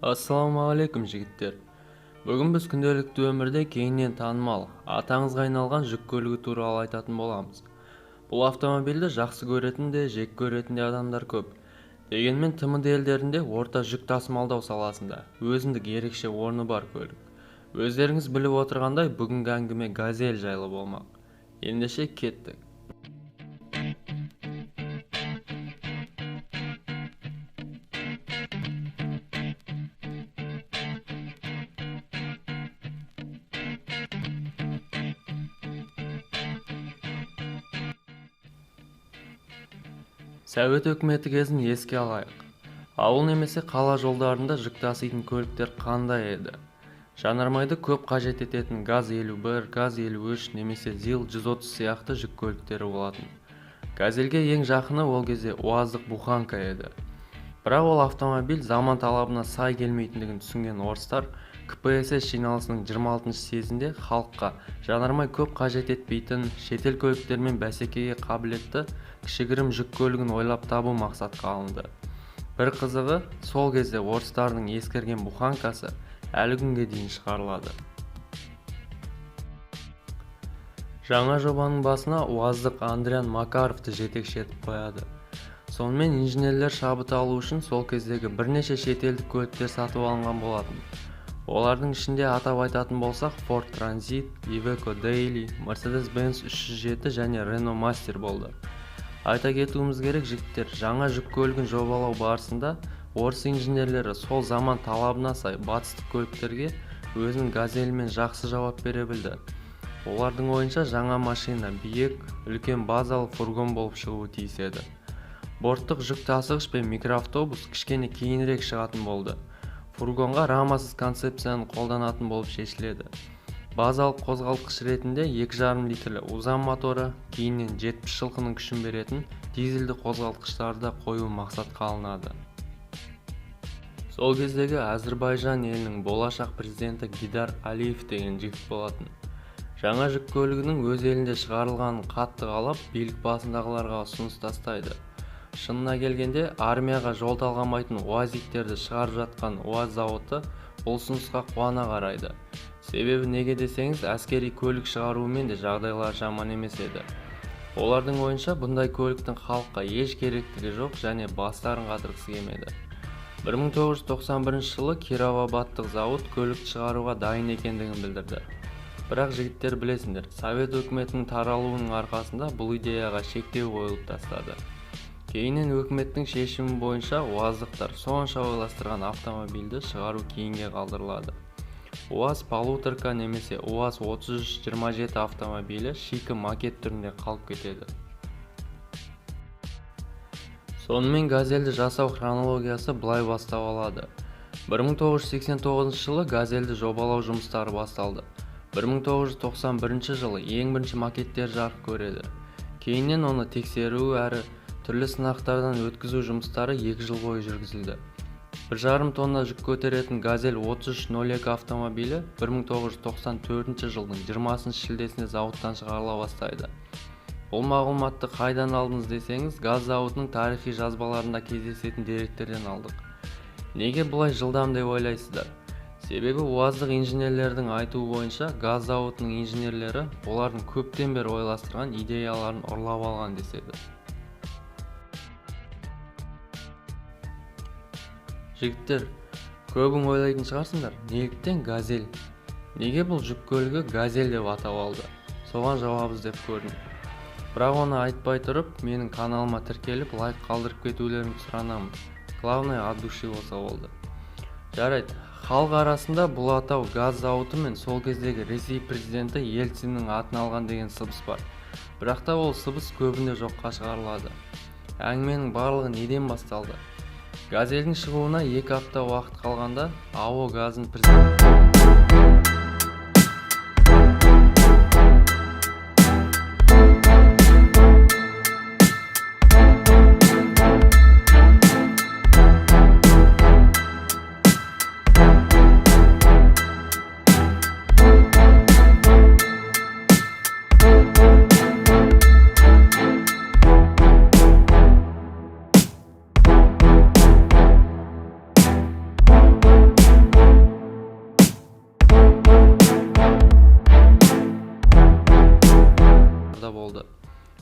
Ассалаумағалейкум жігіттер. Бүгін біз күнделікті өмірде кеңінен танымал, аты аңызға айналған жүк көлігі туралы айтатын боламыз. Бұл автомобильді жақсы көретін де, жек көретін де адамдар көп. Дегенмен тмд елдерінде орта жүк тасымалдау саласында өзіндік ерекше орны бар көлік. Өздеріңіз біліп отырғандай, бүгінгі әңгіме газель жайлы болмақ. Ендеше кеттік. Совет өкіметі кезін еске алайық. Ауыл немесе қала жолдарында жүк таситын көліктер қандай еді? Жанармайды көп қажет ететін ГАЗ-51, ГАЗ-53 немесе ЗИЛ-130 сияқты жүк көліктері болатын. Газельге ең жақыны ол кезде УАЗдық буханка еді. Бірақ ол автомобиль заман талабына сай келмейтіндігін түсінген орыстар КПСС жиналысының 26 съезінде халыққа жанармай көп қажет етпейтін, шетел көліктермен бәсекеге қабілетті кішігірім жүк көлігін ойлап табу мақсатқа алынды. Бір қызығы, сол кезде орыстардың ескірген буханкасы әлі күнге дейін шығарылады. Жаңа жобаның басына УАЗдық Андриан Макаровты жетекші етіп қояды. Сонымен инженерлер шабыт алу үшін сол кездегі бірнеше шетелдік көліктер сатып алынған болатын. Олардың ішінде атап айтатын болсақ, Ford Transit, Iveco Daily, Mercedes-Benz 307 және Renault Master болды. Айта кетуіміз керек, жігіттер, жаңа жүк көлігін жобалау барысында орыс инженерлері сол заман талабына сай батыстық көліктерге өзінің газелімен жақсы жауап бере білді. Олардың ойынша жаңа машина биік, үлкен базалы фургон болып шығуы тиіс еді. Борттық жүк тасығыш пен микроавтобус кішкене кейінірек шығатын болды. Фургонға рамасыз концепцияны қолданатын болып шешіледі. Базалық қозғалтқыш ретінде 2,5 литрлі узан моторы, кейіннен 70 жылқының күшін беретін дизельді қозғалтқыштарды қою мақсатқа алынады. Сол кездегі Әзірбайжан елінің болашақ президенті Гидар Алиев деген жігіт болатын. Жаңа жүк көлігінің өз елінде шығарылғанын қатты қалап, билік басындағыларға ұсыныс тастайды. Шынына келгенде, армияға жол талғамайтын УАЗиктерді шығарып жатқан УАЗ зауыты бұл ұсынысқа қуана қарайды. Себебі неге десеңіз, әскери көлік шығаруымен де жағдайлар жаман емес еді. Олардың ойынша бұндай көліктің халыққа еш керектігі жоқ және бастарын қатырғысы келмеді. 1991 жылы Кировабадтық зауыт көлік шығаруға дайын екендігін білдірді. Бірақ жігіттер білесіңдер, Совет өкіметінің таралуының арқасында бұл идеяға шектеу қойылып тастады. Кейіннен өкіметтің шешімі бойынша УАЗдықтар сонша ойластырған автомобильді шығару кейінге қалдырылады. УАЗ полуторка немесе УАЗ 3327 автомобилі шикі макет түрінде қалып кетеді. Сонымен газельді жасау хронологиясы былай бастау алады. 1989 жылы газельді жобалау жұмыстары басталды. 1991 жылы ең бірінші макеттер жарық көреді. Кейіннен оны тексеру әрі түрлі сынақтардан өткізу жұмыстары 2 жыл бойы жүргізілді. 1,5 тонна жүк көтеретін газель 3302 автомобилі 1994 жылдың 20 шілдесінде зауыттан шығарыла бастайды. Бұл мағлұматты қайдан алдыңыз десеңіз, газ зауытының тарихи жазбаларында кездесетін деректерден алдық. Неге бұлай жылдам деп ойлайсыздар? Себебі УАЗдық инженерлердің айтуы бойынша газ зауытының инженерлері олардың көптен бері ойластырған идеяларын ұрлап алған деседі. Жігіттер, көбің ойлайтын шығарсыңдар, неліктен газель? Неге бұл жүк көлігі газель деп атау алды? Соған жауап іздеп көрдім. Бірақ оны айтпай тұрып, менің каналыма тіркеліп, лайк қалдырып кетулеріңізді сұранамын. Главное, от души болса болды. Жарайды, халық арасында бұл атау газ зауыты мен сол кездегі Ресей президенті Ельциннің атын алған деген сыбыс бар. Бірақ та ол сыбыс көбінде жоққа шығарылады. Әңгіменің барлығы неден басталды? Газельдің шығуына 2 апта уақыт қалғанда АО газын президент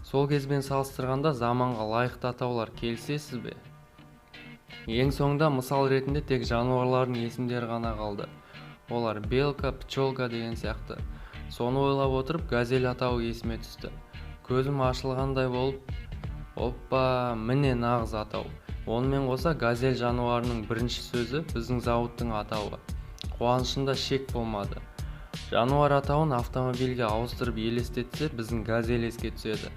Сол кезбен салыстырғанда заманға лайықты атаулар келісесіз бе? Ең соңында мысал ретінде тек жануарлардың есімдері ғана қалды. Олар белка, пчелка деген сияқты. Соны ойлап отырып газель атауы есіме түсті. Көзім ашылғандай болып, оппа, міне нағыз атау. Онымен қоса газель жануарының бірінші сөзі біздің зауыттың атауы. Қуанышымда шек болмады. Жануар атауын автомобильге ауыстырып елестетсе, біздің газель еске түседі.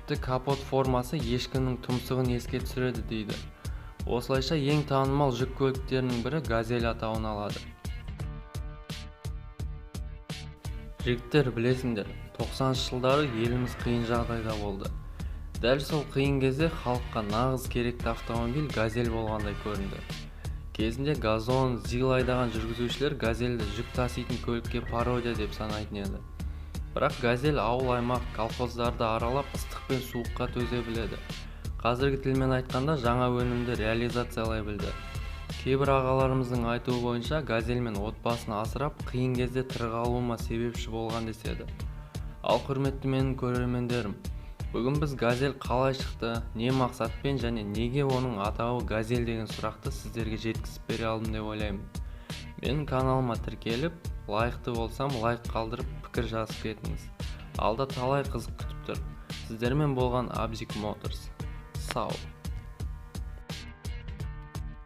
Тіпті капот формасы ешкінің тұмсығын еске түсіреді дейді. Осылайша ең танымал жүк көліктерінің бірі газель атауын алады. Жігіттер, білесіңдер, 90 жылдары еліміз қиын жағдайда болды. Дәл сол қиын кезде халыққа нағыз керекті автомобиль газель болғандай көрінді. Кезінде газон, зил айдаған жүргізушілер газельді жүк таситын көлікке пародия деп санайтын еді. Бірақ газель ауыл-аймақ, колхоздарды аралап ыстық пен суыққа төзе біледі. Қазіргі тілмен айтқанда жаңа өнімді реализациялай білді. Кейбір ағаларымыздың айтуы бойынша газельмен отбасын асырап, қиын кезде тірі қалуыма себепші болған деседі. Ал құрметті менің көрермендерім, бүгін біз газель қалай шықты, не мақсатпен және неге оның атауы газель деген сұрақты сіздерге жеткізіп бере алдым деп ойлаймын. Менің каналыма тіркеліп, лайықты болсам лайк қалдырып пікір жазып кетіңіз. Алда талай қызық күтіп тұр. Сіздермен болған Abzik Motors. Сау.